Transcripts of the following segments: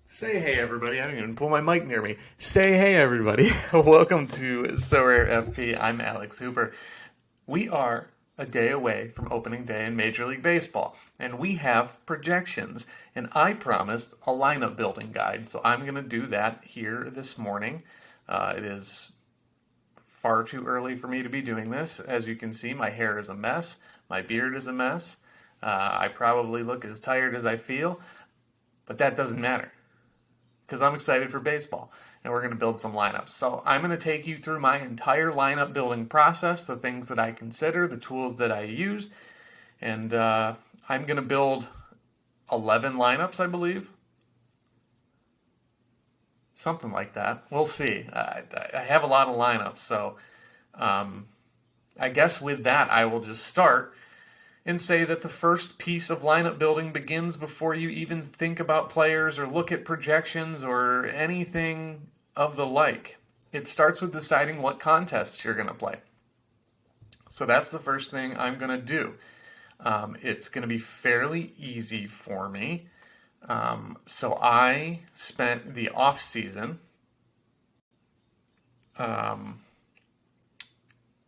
Say hey everybody. I didn't even pull my mic near me. Say hey everybody. Welcome to SorareMLB. I'm Alex Hooper. We are a day away from opening day in Major League Baseball, and we have projections. And I promised a lineup building guide, so I'm going to do that here this morning. It is far too early for me to be doing this. As you can see, my hair is a mess. My beard is a mess. I probably look as tired as I feel, but that doesn't matter because I'm excited for baseball and we're going to build some lineups. So I'm going to take you through my entire lineup building process, the things that I consider, the tools that I use, and I'm going to build 11 lineups, I believe. Something like that. We'll see. I have a lot of lineups, so I guess with that I will just start and say that the first piece of lineup building begins before you even think about players or look at projections or anything of the like. It starts with deciding what contests you're going to play. So that's the first thing I'm going to do. It's going to be fairly easy for me. So I spent the off season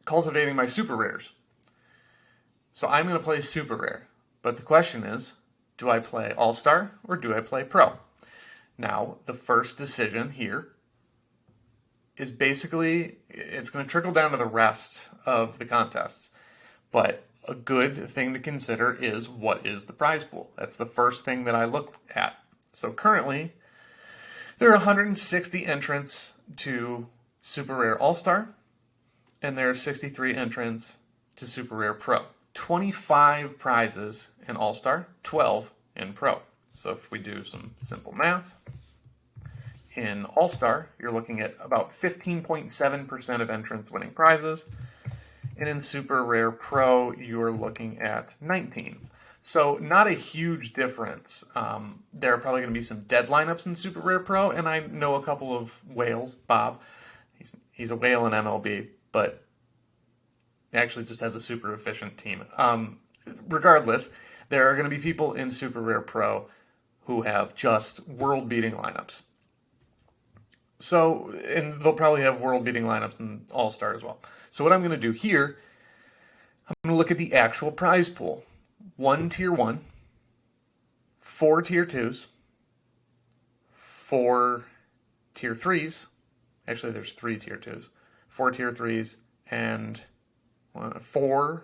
cultivating my super rares. So I'm going to play super rare. But the question is, do I play all-star or do I play pro? Now, the first decision here is basically, it's going to trickle down to the rest of the contests. But a good thing to consider is, what is the prize pool? That's the first thing that I look at. So currently, there are 160 entrants to super rare all-star, and there are 63 entrants to super rare pro. 25 prizes in All-Star, 12 in Pro. So if we do some simple math, in All-Star, you're looking at about 15.7% of entrants winning prizes, and in Super Rare Pro, you're looking at 19. So not a huge difference. There are probably going to be some dead lineups in Super Rare Pro, and I know a couple of whales. Bob, he's a whale in MLB, but actually just has a super efficient team. Regardless, there are going to be people in Super Rare Pro who have just world-beating lineups. So, and they'll probably have world-beating lineups in All-Star as well. So what I'm going to do here, I'm going to look at the actual prize pool. 1 tier 1, 4 tier 2s, 4 tier 3s. Actually, there's 3 tier 2s. 4 tier 3s, and 4,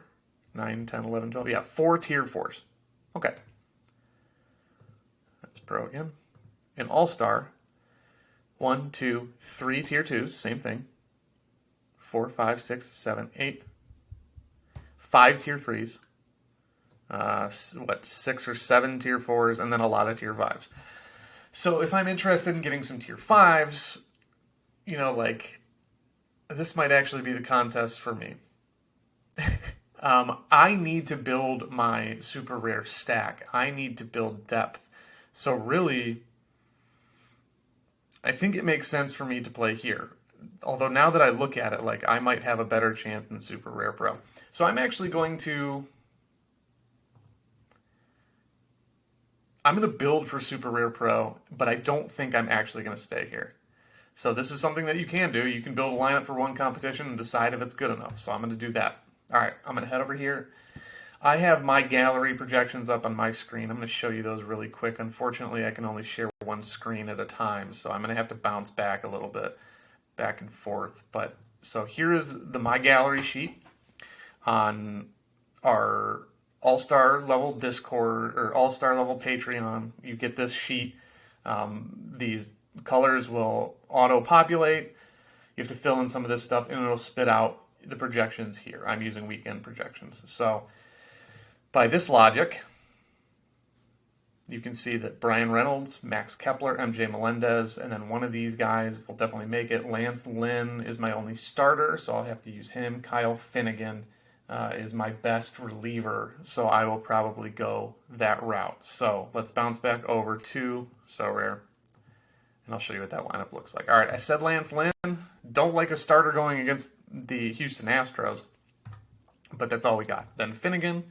9, 10, 11, 12. Yeah, 4 tier 4s. Okay. That's pro again. In All-Star, 1, 2, 3 tier 2s, same thing. 4, 5, 6, 7, 8. 5 tier 3s. 6 or 7 tier 4s, and then a lot of tier 5s. So if I'm interested in getting some tier 5s, this might actually be the contest for me. I need to build my super rare stack. I need to build depth. So really, I think it makes sense for me to play here. Although now that I look at it, I might have a better chance in Super Rare Pro. So I'm actually going to build for Super Rare Pro, but I don't think I'm actually going to stay here. So this is something that you can do. You can build a lineup for one competition and decide if it's good enough. So I'm going to do that. All right, I'm going to head over here. I have my gallery projections up on my screen. I'm going to show you those really quick. Unfortunately, I can only share one screen at a time, so I'm going to have to bounce back a little bit, back and forth. But so here is the my gallery sheet on our all-star level Discord or all-star level Patreon. You get this sheet. These colors will auto-populate. You have to fill in some of this stuff, and it'll spit out the projections here. I'm using weekend projections. So by this logic, you can see that Brian Reynolds, Max Kepler, MJ Melendez, and then one of these guys will definitely make it. Lance Lynn is my only starter, so I'll have to use him. Kyle Finnegan is my best reliever, so I will probably go that route. So let's bounce back over to Sorare, and I'll show you what that lineup looks like. All right, I said Lance Lynn. Don't like a starter going against the Houston Astros, but that's all we got. Then Finnegan,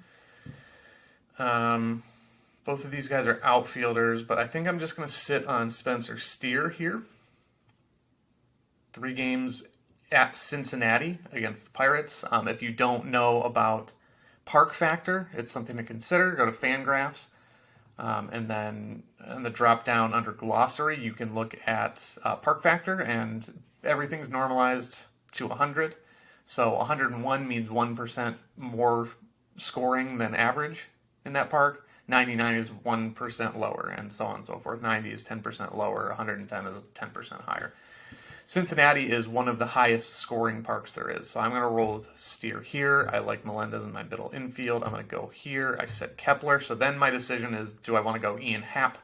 Both of these guys are outfielders, but I think I'm just going to sit on Spencer Steer here. 3 games at Cincinnati against the Pirates. If you don't know about Park Factor, it's something to consider. Go to Fangraphs, and then in the drop down under Glossary, you can look at Park Factor, and everything's normalized to 100. So 101 means 1% more scoring than average in that park. 99 is 1% lower, and so on and so forth. 90 is 10% lower. 110 is 10% higher. Cincinnati is one of the highest scoring parks there is. So I'm going to roll with Steer here. I like Melendez in my middle infield. I'm going to go here. I said Kepler. So then my decision is, do I want to go Ian Happ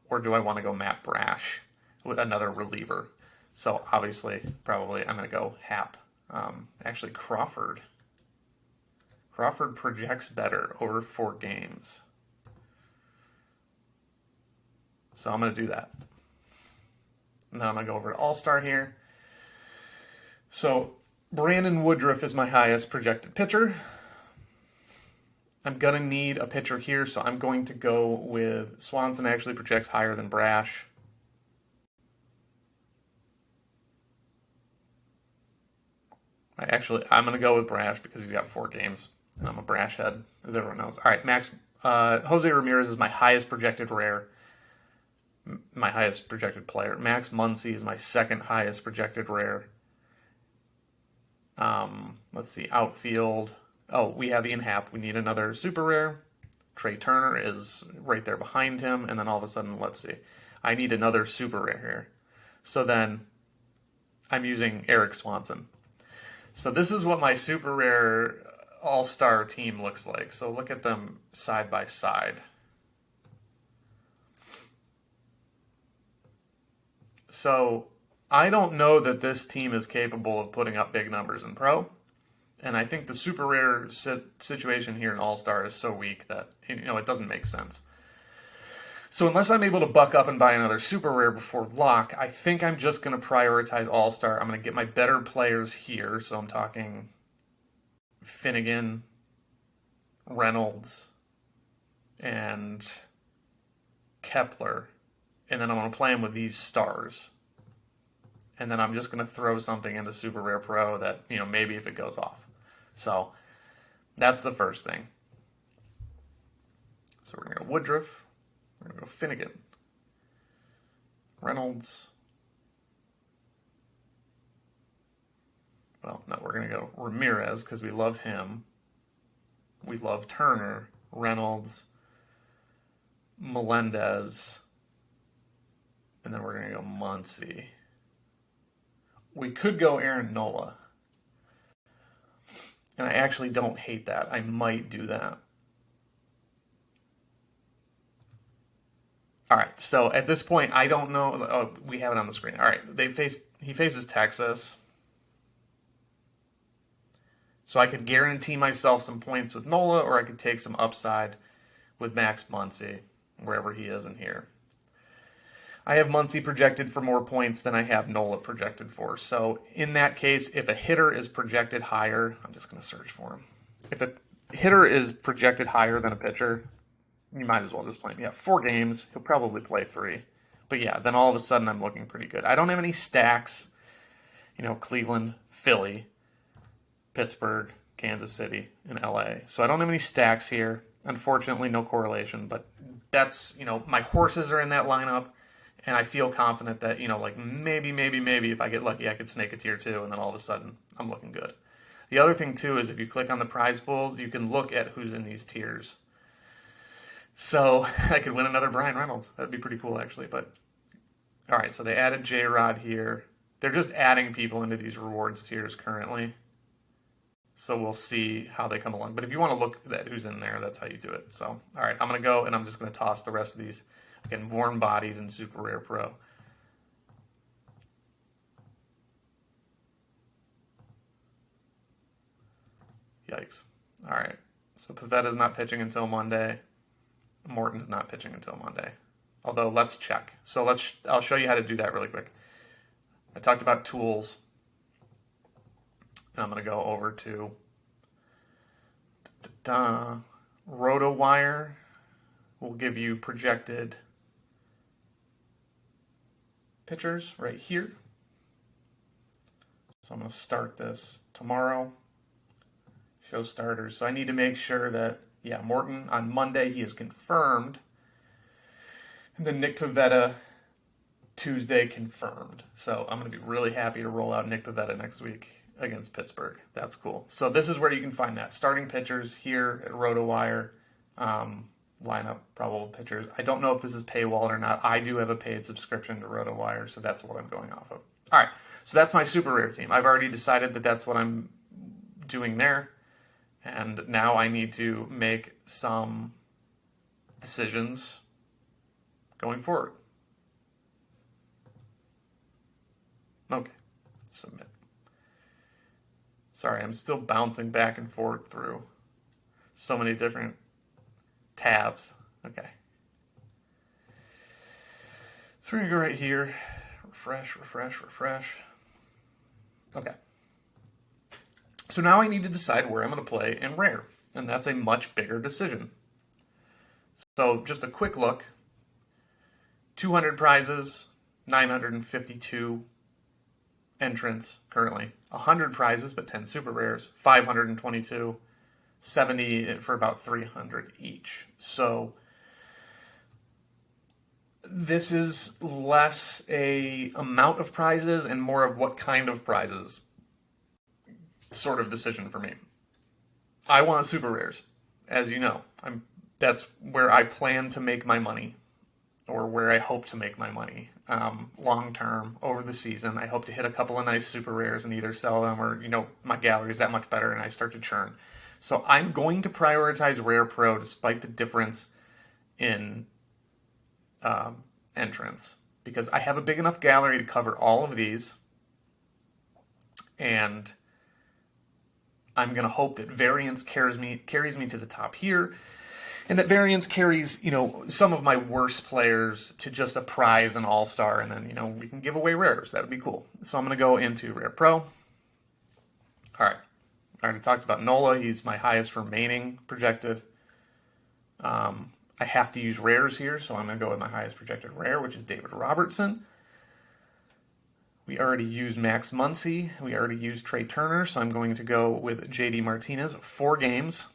or do I want to go Matt Brash with another reliever? So obviously, probably I'm going to go Happ. Actually, Crawford. Crawford projects better over 4 games. So I'm going to do that. Now I'm going to go over to All-Star here. So Brandon Woodruff is my highest projected pitcher. I'm going to need a pitcher here, so I'm going to go with Swanson. Actually projects higher than Brash. I'm going to go with Brash because he's got 4 games, and I'm a Brash head, as everyone knows. All right, Jose Ramirez is my highest projected rare. My highest projected player. Max Muncy is my second highest projected rare. Let's see, outfield. Oh, we have Ian Happ. We need another super rare. Trey Turner is right there behind him. And then all of a sudden, let's see, I need another super rare here. So then I'm using Eric Swanson. So this is what my super rare all-star team looks like. So look at them side by side. So I don't know that this team is capable of putting up big numbers in pro. And I think the super rare situation here in All-Star is so weak that it doesn't make sense. So unless I'm able to buck up and buy another super rare before lock, I think I'm just going to prioritize All-Star. I'm going to get my better players here. So I'm talking Finnegan, Reynolds, and Kepler. And then I'm going to play them with these stars. And then I'm just going to throw something into Super Rare Pro that, maybe if it goes off. So that's the first thing. So we're going to go Woodruff. We're going to go Finnegan. Reynolds. Well, no, we're going to go Ramirez because we love him. We love Turner, Reynolds, Melendez. And then we're going to go Muncy. We could go Aaron Nola. And I actually don't hate that. I might do that. All right, so at this point, I don't know. Oh, we have it on the screen. All right, he faces Texas. So I could guarantee myself some points with Nola, or I could take some upside with Max Muncy, wherever he is in here. I have Muncy projected for more points than I have Nola projected for. So in that case, if a hitter is projected higher, I'm just going to search for him. If a hitter is projected higher than a pitcher, you might as well just play him. Yeah, 4 games. He'll probably play 3. But yeah, then all of a sudden I'm looking pretty good. I don't have any stacks. Cleveland, Philly, Pittsburgh, Kansas City, and LA. So I don't have any stacks here. Unfortunately, no correlation. But that's, my horses are in that lineup. And I feel confident that, maybe if I get lucky, I could snake a tier 2, and then all of a sudden, I'm looking good. The other thing, too, is if you click on the prize pools, you can look at who's in these tiers. So I could win another Brian Reynolds. That'd be pretty cool, actually. But all right, so they added J-Rod here. They're just adding people into these rewards tiers currently. So we'll see how they come along. But if you want to look at who's in there, that's how you do it. So, all right, I'm going to go, and I'm just going to toss the rest of these. Again, Warm Bodies and Super Rare Pro. Yikes. All right. So Pavetta's not pitching until Monday. Morton's not pitching until Monday. Although, let's check. So I'll show you how to do that really quick. I talked about tools. And I'm going to go over to RotoWire. will give you projected pitchers right here. So I'm going to start this tomorrow. Show starters. So I need to make sure that, yeah, Morton on Monday, he is confirmed. And then Nick Pivetta Tuesday confirmed. So I'm going to be really happy to roll out Nick Pivetta next week against Pittsburgh. That's cool. So this is where you can find that. Starting pitchers here at RotoWire. Lineup, probable pitchers. I don't know if this is paywalled or not. I do have a paid subscription to RotoWire, so that's what I'm going off of. All right, so that's my super rare team. I've already decided that that's what I'm doing there, and now I need to make some decisions going forward. Okay, submit. Sorry, I'm still bouncing back and forth through so many different tabs. Okay. So we're going to go right here. Refresh, refresh, refresh. Okay. So now I need to decide where I'm going to play in rare. And that's a much bigger decision. So just a quick look. 200 prizes, 952 entrants currently. 100 prizes, but 10 super rares. 522. 70 for about 300 each. So this is less a amount of prizes and more of what kind of prizes sort of decision for me. I want super rares, as you know. That's where I plan to make my money, or where I hope to make my money long term over the season. I hope to hit a couple of nice super rares and either sell them or, my gallery is that much better and I start to churn. So I'm going to prioritize Rare Pro despite the difference in entrance, because I have a big enough gallery to cover all of these, and I'm going to hope that variance carries me to the top here, and that variance carries, some of my worst players to just a prize and all-star, and then, we can give away rares. That would be cool. So I'm going to go into Rare Pro. All right. I already talked about Nola. He's my highest remaining projected. I have to use rares here, so I'm going to go with my highest projected rare, which is David Robertson. We already used Max Muncy. We already used Trey Turner, so I'm going to go with JD Martinez. 4 games.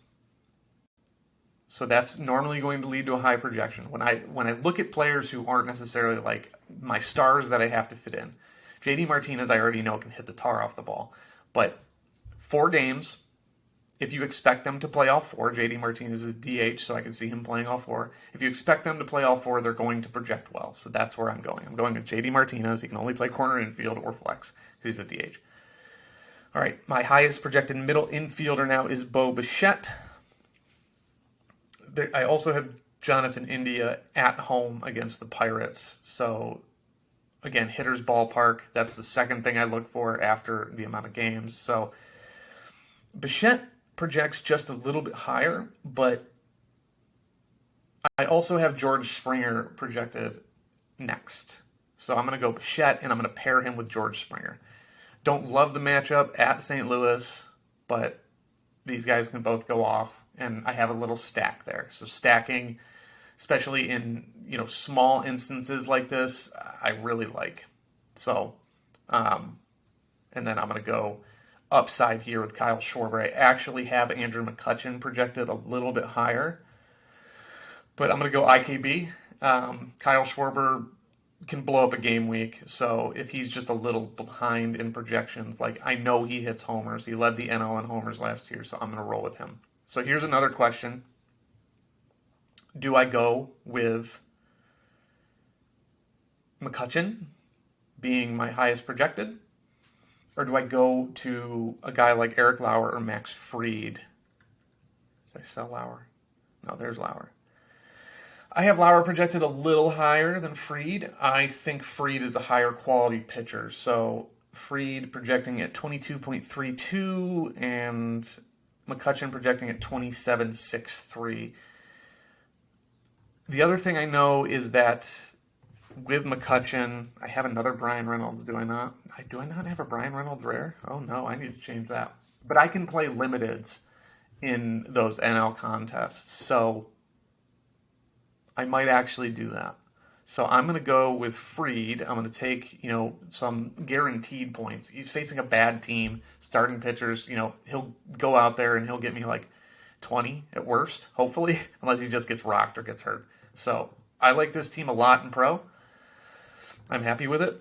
So that's normally going to lead to a high projection. When I look at players who aren't necessarily like my stars that I have to fit in, JD Martinez I already know can hit the tar off the ball. But 4 games, if you expect them to play all 4, JD Martinez is a DH, so I can see him playing all 4. If you expect them to play all 4, they're going to project well. So that's where I'm going. I'm going with JD Martinez. He can only play corner infield or flex because he's a DH. All right, my highest projected middle infielder now is Bo Bichette. I also have Jonathan India at home against the Pirates. So, again, hitter's ballpark. That's the second thing I look for after the amount of games. So, Bichette projects just a little bit higher, but I also have George Springer projected next. So I'm going to go Bichette, and I'm going to pair him with George Springer. Don't love the matchup at St. Louis, but these guys can both go off, and I have a little stack there. So stacking, especially in small instances like this, I really like. So, and then I'm going to go upside here with Kyle Schwarber. I actually have Andrew McCutchen projected a little bit higher, but I'm going to go IKB. Kyle Schwarber can blow up a game week, so if he's just a little behind in projections, I know he hits homers. He led the NL in homers last year, so I'm going to roll with him. So here's another question. Do I go with McCutchen being my highest projected? Or do I go to a guy like Eric Lauer or Max Fried? Did I sell Lauer? No, there's Lauer. I have Lauer projected a little higher than Fried. I think Fried is a higher quality pitcher. So Fried projecting at 22.32 and McCutchen projecting at 27.63. The other thing I know is that with McCutchen, I have another Brian Reynolds, do I not? Do I not have a Brian Reynolds rare? Oh no, I need to change that. But I can play limiteds in those NL contests. So I might actually do that. So I'm going to go with Fried. I'm going to take, some guaranteed points. He's facing a bad team, starting pitchers, he'll go out there and he'll get me like 20 at worst, hopefully, unless he just gets rocked or gets hurt. So I like this team a lot in pro. I'm happy with it.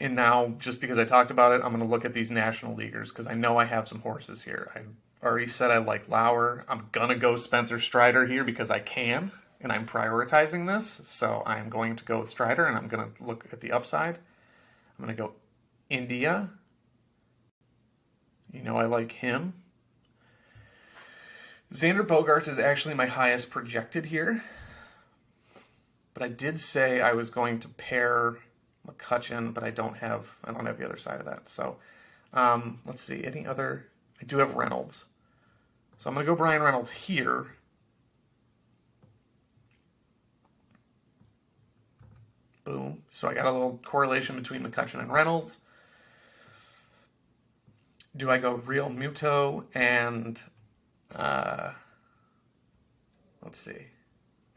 And now, just because I talked about it, I'm going to look at these National Leaguers because I know I have some horses here. I already said I like Lauer. I'm going to go Spencer Strider here because I can, and I'm prioritizing this. So I'm going to go with Strider, and I'm going to look at the upside. I'm going to go India. I like him. Xander Bogaerts is actually my highest projected here. But I did say I was going to pair McCutchen, but I don't have the other side of that. So let's see. Any other? I do have Reynolds. So I'm going to go Brian Reynolds here. Boom. So I got a little correlation between McCutchen and Reynolds. Do I go Real Muto and let's see.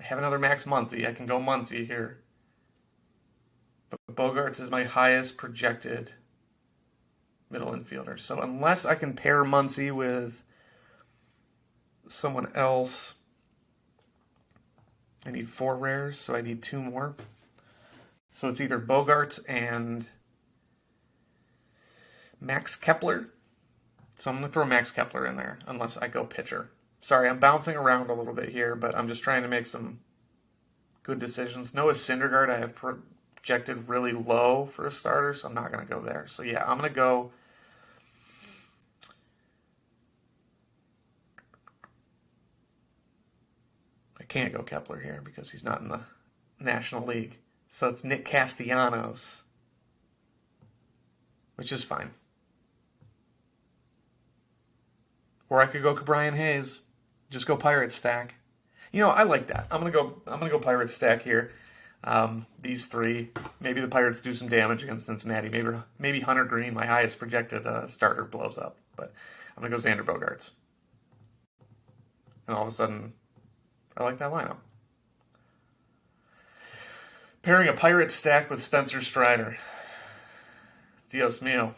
I have another Max Muncy. I can go Muncy here. But Bogaerts is my highest projected middle infielder. So unless I can pair Muncy with someone else, I need 4 rares, so I need 2 more. So it's either Bogaerts and Max Kepler. So I'm going to throw Max Kepler in there, unless I go pitcher. Sorry, I'm bouncing around a little bit here, but I'm just trying to make some good decisions. Noah Syndergaard I have projected really low for a starter, so I'm not going to go there. So yeah, I'm going to go I can't go Kepler here because he's not in the National League. So it's Nick Castellanos, which is fine. Or I could go Brian Hayes. Just go Pirate stack. I like that. I'm gonna go Pirate stack here. These 3. Maybe the Pirates do some damage against Cincinnati. Maybe Hunter Green, my highest projected starter, blows up. But I'm gonna go Xander Bogaerts. And all of a sudden, I like that lineup. Pairing a Pirate stack with Spencer Strider. Dios mío.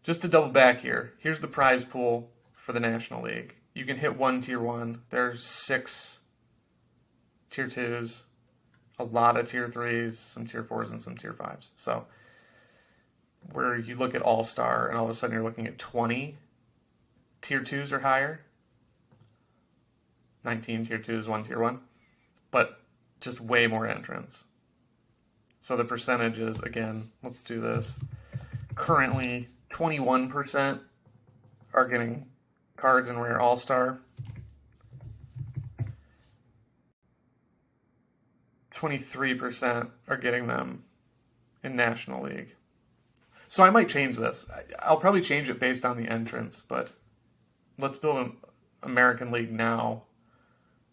Just to double back here, here's the prize pool for the National League. You can hit 1 tier 1. There's 6 tier 2s, a lot of tier 3s, some tier 4s, and some tier 5s. So where you look at All-Star and all of a sudden you're looking at 20 tier 2s or higher, 19 tier 2s, 1 tier 1, but just way more entrants. So the percentages, again, let's do this. Currently, 21% are getting cards in Rare All-Star. 23% are getting them in National League. So I might change this. I'll probably change it based on the entrance, but let's build an American League now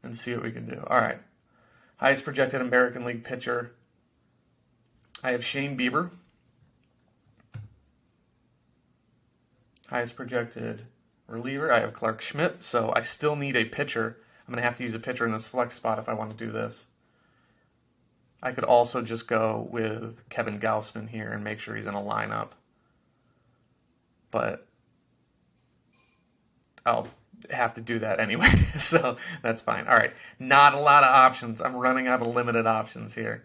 and see what we can do. All right. Highest projected American League pitcher. I have Shane Bieber. Highest projected reliever. I have Clark Schmidt, so I still need a pitcher. I'm going to have to use a pitcher in this flex spot if I want to do this. I could also just go with Kevin Gausman here and make sure he's in a lineup. But I'll have to do that anyway, so that's fine. All right, not a lot of options. I'm running out of limited options here.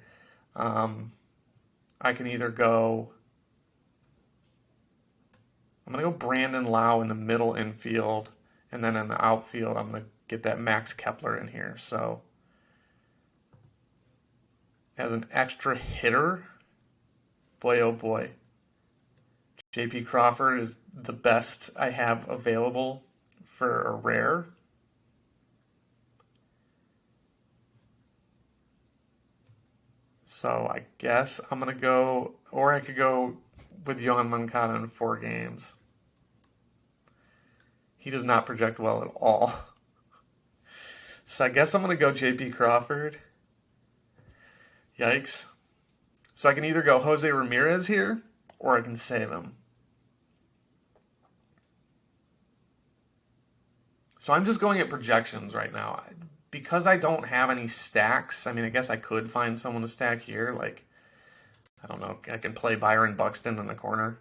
I can either go... I'm going to go Brandon Lau in the middle infield, and then in the outfield, I'm going to get that Max Kepler in here. So as an extra hitter, boy, oh boy, J.P. Crawford is the best I have available for a rare. So I guess I'm going to go, or I could go with Yohan Moncada in 4 games. He does not project well at all. So I guess I'm going to go J.P. Crawford. Yikes. So I can either go Jose Ramirez here, or I can save him. So I'm just going at projections right now. because I don't have any stacks, I mean, I guess I could find someone to stack here. Like, I don't know, I can play Byron Buxton in the corner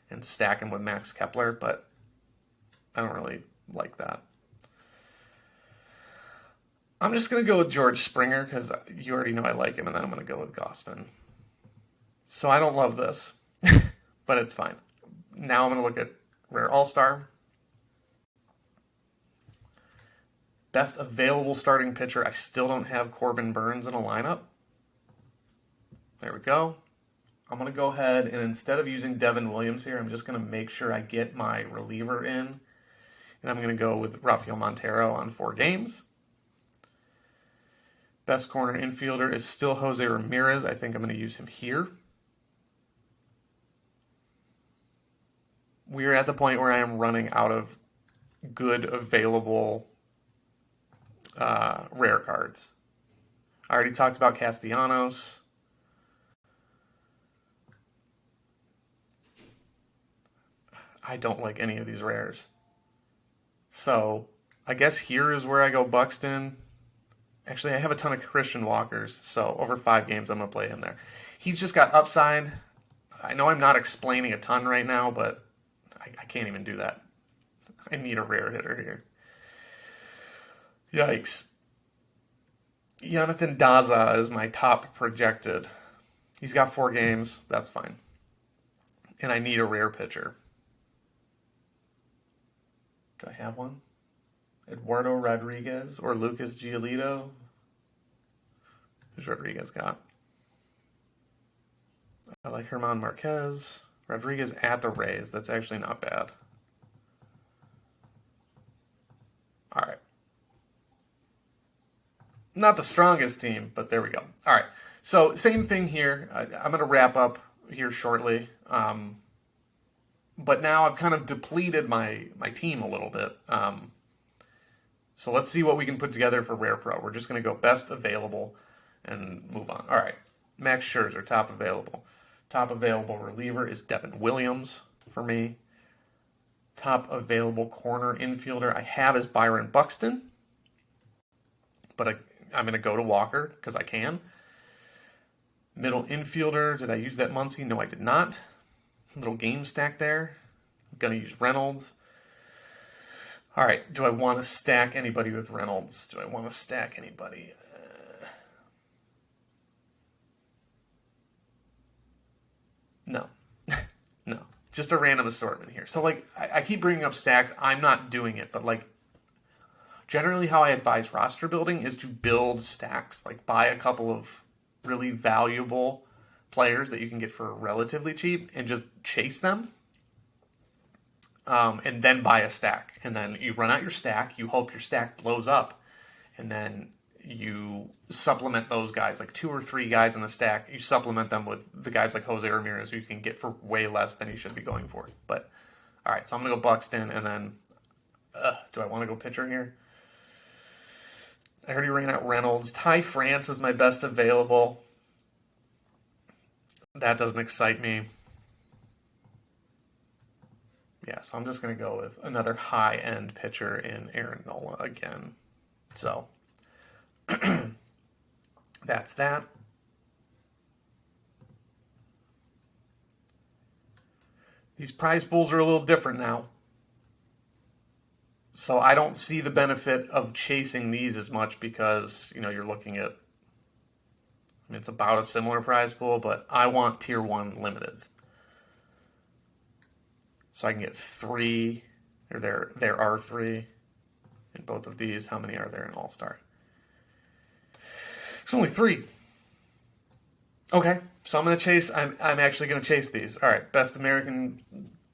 and stack him with Max Kepler, but I don't really like that. I'm just going to go with George Springer because you already know I like him, and then I'm going to go with Gausman. So I don't love this, but it's fine. Now I'm going to look at Rare All-Star. Best available starting pitcher. I still don't have Corbin Burnes in a lineup. There we go. I'm going to go ahead and instead of using Devin Williams here, I'm just going to make sure I get my reliever in. And I'm going to go with Rafael Montero on 4 games. Best corner infielder is still Jose Ramirez. I think I'm going to use him here. We are at the point where I am running out of good available rare cards. I already talked about Castellanos. I don't like any of these rares. So I guess here is where I go Buxton. Actually, I have a ton of Christian Walkers, so over 5 games, I'm going to play him there. He's just got upside. I know I'm not explaining a ton right now, but I can't even do that. I need a rare hitter here. Yikes. Jonathan Daza is my top projected. He's got 4 games. That's fine. And I need a rare pitcher. Do I have one? Eduardo Rodriguez or Lucas Giolito? Who's Rodriguez got? I like Herman Marquez. Rodriguez at the Rays. That's actually not bad. All right. Not the strongest team, but there we go. All right. So same thing here. I'm going to wrap up here shortly. But now I've kind of depleted my team a little bit. So let's see what we can put together for Rare Pro. We're just going to go best available and move on. All right. Max Scherzer, top available. Top available reliever is Devin Williams for me. Top available corner infielder I have is Byron Buxton. But I'm going to go to Walker because I can. Middle infielder, did I use that Muncy? No, I did not. Little game stack there. I'm going to use Reynolds. All right, do I want to stack anybody with Reynolds? Do I want to stack anybody? No. No. Just a random assortment here. So, like, I keep bringing up stacks. I'm not doing it, but, like, generally how I advise roster building is to build stacks. Like, buy a couple of really valuable players that you can get for relatively cheap and just chase them. And then buy a stack. And then you run out your stack. You hope your stack blows up. And then you supplement those guys, like 2 or 3 guys in the stack. You supplement them with the guys like Jose Ramirez who you can get for way less than you should be going for. But, all right, so I'm going to go Buxton. And then, do I want to go pitcher here? I already ran out Reynolds. Ty France is my best available. That doesn't excite me. Yeah, so I'm just going to go with another high-end pitcher in Aaron Nola again. So, that's that. These prize pools are a little different now. So I don't see the benefit of chasing these as much because, you know, you're looking at, I mean, it's about a similar prize pool, but I want tier 1 limiteds. So I can get 3, or there are 3 in both of these. How many are there in All-Star? There's only 3. Okay, so I'm going to chase, I'm actually going to chase these. All right, best American,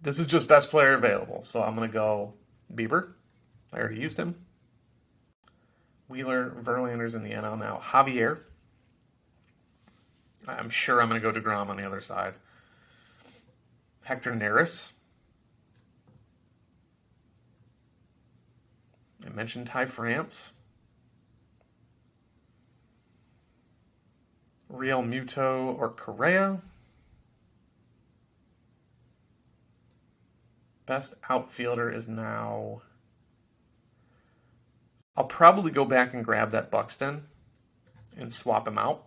this is just best player available. So I'm going to go Bieber. I already used him. Wheeler, Verlander's in the NL now. Javier. I'm sure I'm going to go DeGrom on the other side. Hector Neris. I mentioned Ty France. Real Muto or Correa. Best outfielder is now I'll probably go back and grab that Buxton and swap him out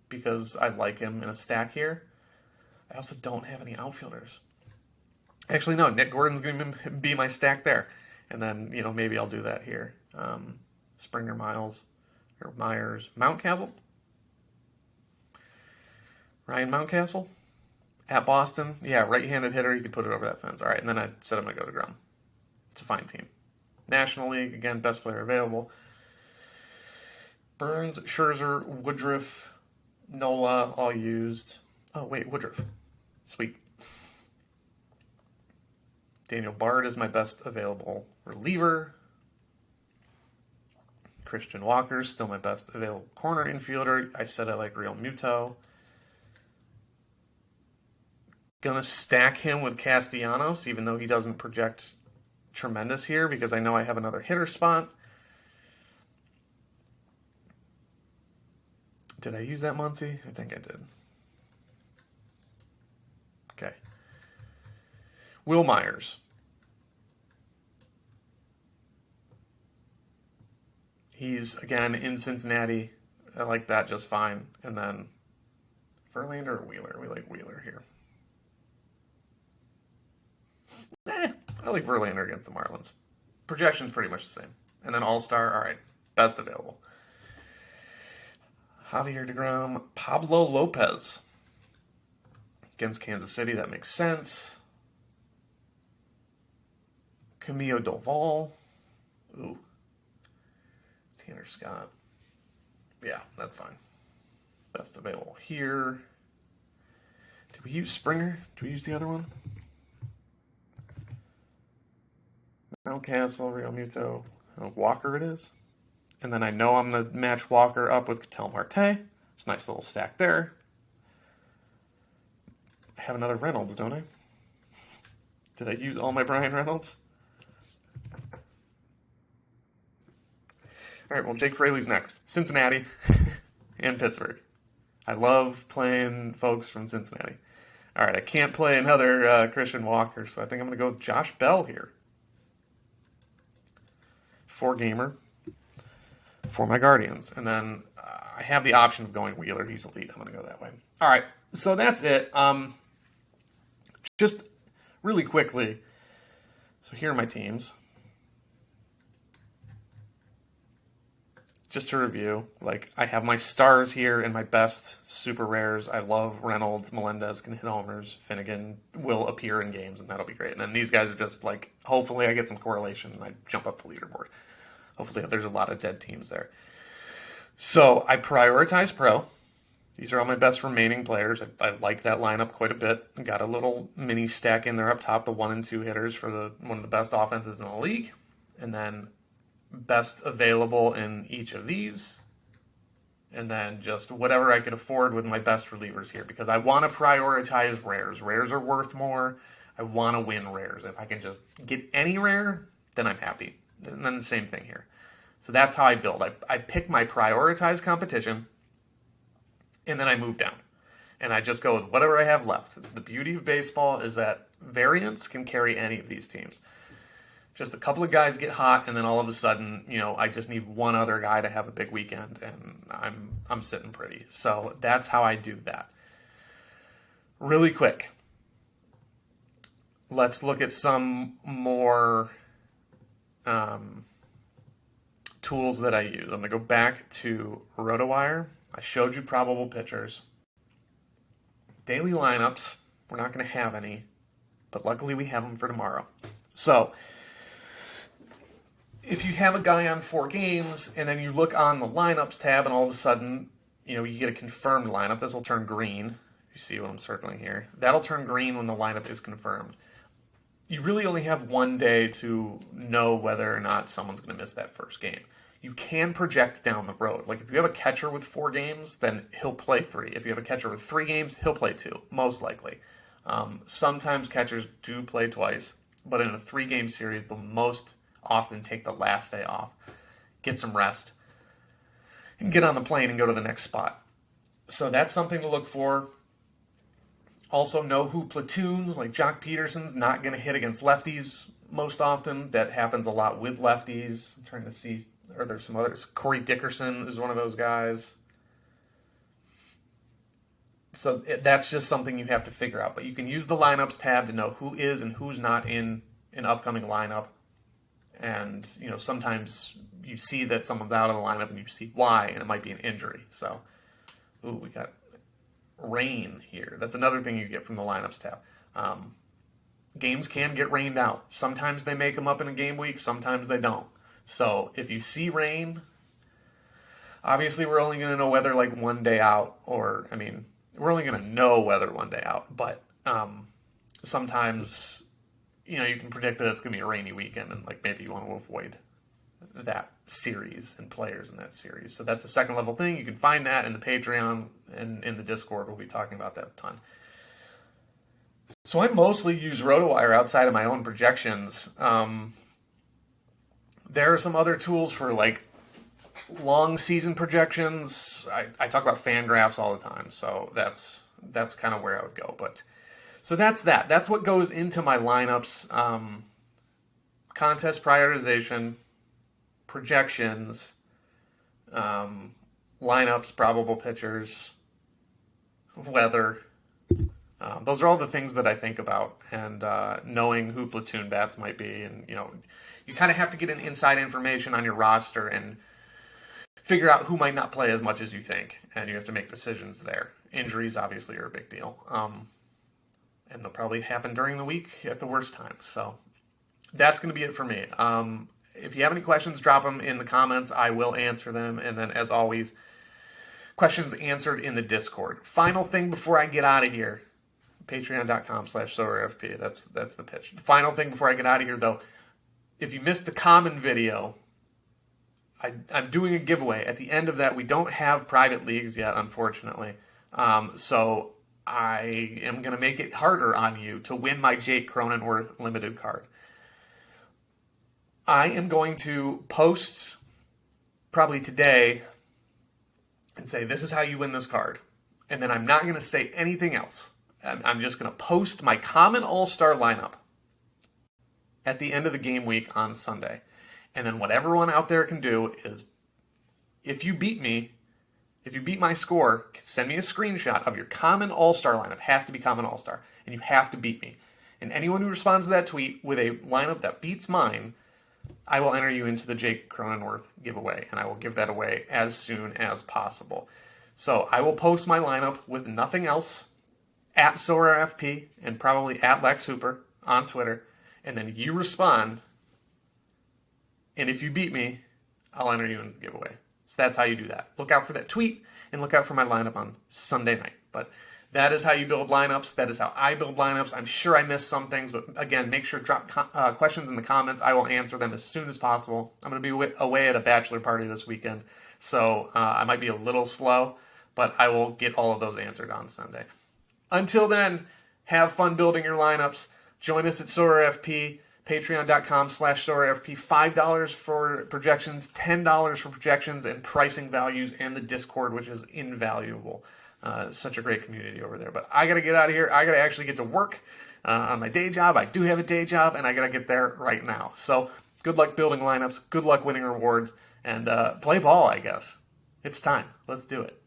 because I like him in a stack here. I also don't have any outfielders. Actually, no, Nick Gordon's going to be my stack there. And then, maybe I'll do that here. Springer, Myers, Mountcastle. Ryan Mountcastle at Boston. Yeah, right-handed hitter. You could put it over that fence. All right, and then I said I'm going to go to Grum. It's a fine team. National League, again, best player available. Burns, Scherzer, Woodruff, Nola, all used. Oh, wait, Woodruff. Sweet. Daniel Bard is my best available reliever. Christian Walker is still my best available corner infielder. I said I like Real Muto. Gonna stack him with Castellanos, even though he doesn't project tremendous here, because I know I have another hitter spot. Did I use that Muncy? I think I did. Okay. Will Myers. He's, again, in Cincinnati. I like that just fine. And then Verlander or Wheeler? We like Wheeler here. I like Verlander against the Marlins. Projection's pretty much the same. And then All-Star, all right, best available. Javier deGrom, Pablo Lopez against Kansas City. That makes sense. Camilo Doval. Ooh. Tanner Scott. Yeah, that's fine. Best available here. Did we use Springer? Did we use the other one? Mountcastle, Real Muto, Walker it is. And then I know I'm going to match Walker up with Ketel Marte. It's a nice little stack there. I have another Reynolds, don't I? Did I use all my Brian Reynolds? All right, well, Jake Fraley's next. Cincinnati and Pittsburgh. I love playing folks from Cincinnati. All right, I can't play another Christian Walker, so I think I'm going to go with Josh Bell here. 4-gamer for my Guardians. And then I have the option of going Wheeler. He's elite. I'm going to go that way. All right, so that's it. Just really quickly, so here are my teams. Just to review, I have my stars here and my best super rares. I love Reynolds, Melendez can hit homers, Finnegan will appear in games, and that'll be great. And then these guys are just hopefully I get some correlation and I jump up the leaderboard. Hopefully there's a lot of dead teams there. So I prioritize pro. These are all my best remaining players. I like that lineup quite a bit. Got a little mini stack in there up top, the 1 and 2 hitters for one of the best offenses in the league. And then best available in each of these, and then just whatever I could afford with my best relievers here, because I want to prioritize rares. Rares are worth more. I want to win rares. If I can just get any rare, then I'm happy. And then the same thing here. So that's how I build. I pick my prioritized competition, and then I move down. And I just go with whatever I have left. The beauty of baseball is that variance can carry any of these teams. Just a couple of guys get hot, and then all of a sudden, I just need one other guy to have a big weekend, and I'm sitting pretty. So that's how I do that. Really quick, let's look at some more tools that I use. I'm going to go back to RotoWire. I showed you probable pitchers. Daily lineups, we're not going to have any, but luckily we have them for tomorrow. So if you have a guy on 4 games and then you look on the lineups tab and all of a sudden, you get a confirmed lineup, this will turn green. You see what I'm circling here. That'll turn green when the lineup is confirmed. You really only have 1 day to know whether or not someone's going to miss that first game. You can project down the road. If you have a catcher with 4 games, then he'll play 3. If you have a catcher with 3 games, he'll play 2, most likely. Sometimes catchers do play twice, but in a 3-game series, the most often take the last day off, get some rest, and get on the plane and go to the next spot. So that's something to look for. Also know who platoons, like Jock Peterson's not going to hit against lefties most often. That happens a lot with lefties. I'm trying to see, are there some others? Corey Dickerson is one of those guys. So that's just something you have to figure out. But you can use the lineups tab to know who is and who's not in an upcoming lineup. And, sometimes you see that someone's out of the lineup and you see why, and it might be an injury. So, we got rain here. That's another thing you get from the lineups tab. Games can get rained out. Sometimes they make them up in a game week, sometimes they don't. So if you see rain, obviously we're only going to know weather like one day out, we're only going to know weather one day out, but sometimes, you can predict that it's going to be a rainy weekend, and like maybe you want to avoid that series and players in that series. So that's a second level thing. You can find that in the Patreon and in the Discord. We'll be talking about that a ton. So I mostly use RotoWire outside of my own projections. There are some other tools for like long season projections. I talk about Fangraphs all the time, so that's kind of where I would go. But so that's that. That's what goes into my lineups. Contest prioritization, projections, lineups, probable pitchers, weather. Those are all the things that I think about, and knowing who platoon bats might be, and you kind of have to get an inside information on your roster and figure out who might not play as much as you think, and you have to make decisions there. Injuries obviously are a big deal, and they'll probably happen during the week at the worst time. So that's going to be it for me. If you have any questions, drop them in the comments. I will answer them, and then as always, questions answered in the Discord. Final thing before I get out of here. Patreon.com/SorareMLB. That's the pitch. The final thing before I get out of here, though, if you missed the common video, I'm doing a giveaway. At the end of that, we don't have private leagues yet, unfortunately. So I am going to make it harder on you to win my Jake Cronenworth limited card. I am going to post probably today and say, this is how you win this card. And then I'm not going to say anything else. I'm just going to post my common all-star lineup at the end of the game week on Sunday. And then what everyone out there can do is, if you beat my score, send me a screenshot of your common all-star lineup. It has to be common all-star. And you have to beat me. And anyone who responds to that tweet with a lineup that beats mine, I will enter you into the Jake Cronenworth giveaway. And I will give that away as soon as possible. So I will post my lineup with nothing else at SorareFP and probably at Lex Hooper on Twitter. And then you respond. And if you beat me, I'll enter you in the giveaway. So that's how you do that. Look out for that tweet and look out for my lineup on Sunday night. But that is how you build lineups. That is how I build lineups. I'm sure I missed some things, but again, make sure to drop questions in the comments. I will answer them as soon as possible. I'm going to be away at a bachelor party this weekend, so I might be a little slow, but I will get all of those answered on Sunday. Until then, have fun building your lineups. Join us at SorareFP. Patreon.com/SorareFP. $5 for projections, $10 for projections and pricing values, and the Discord, which is invaluable. Such a great community over there. But I got to get out of here. I got to actually get to work on my day job. I do have a day job, and I got to get there right now. So good luck building lineups. Good luck winning rewards. And play ball, I guess. It's time. Let's do it.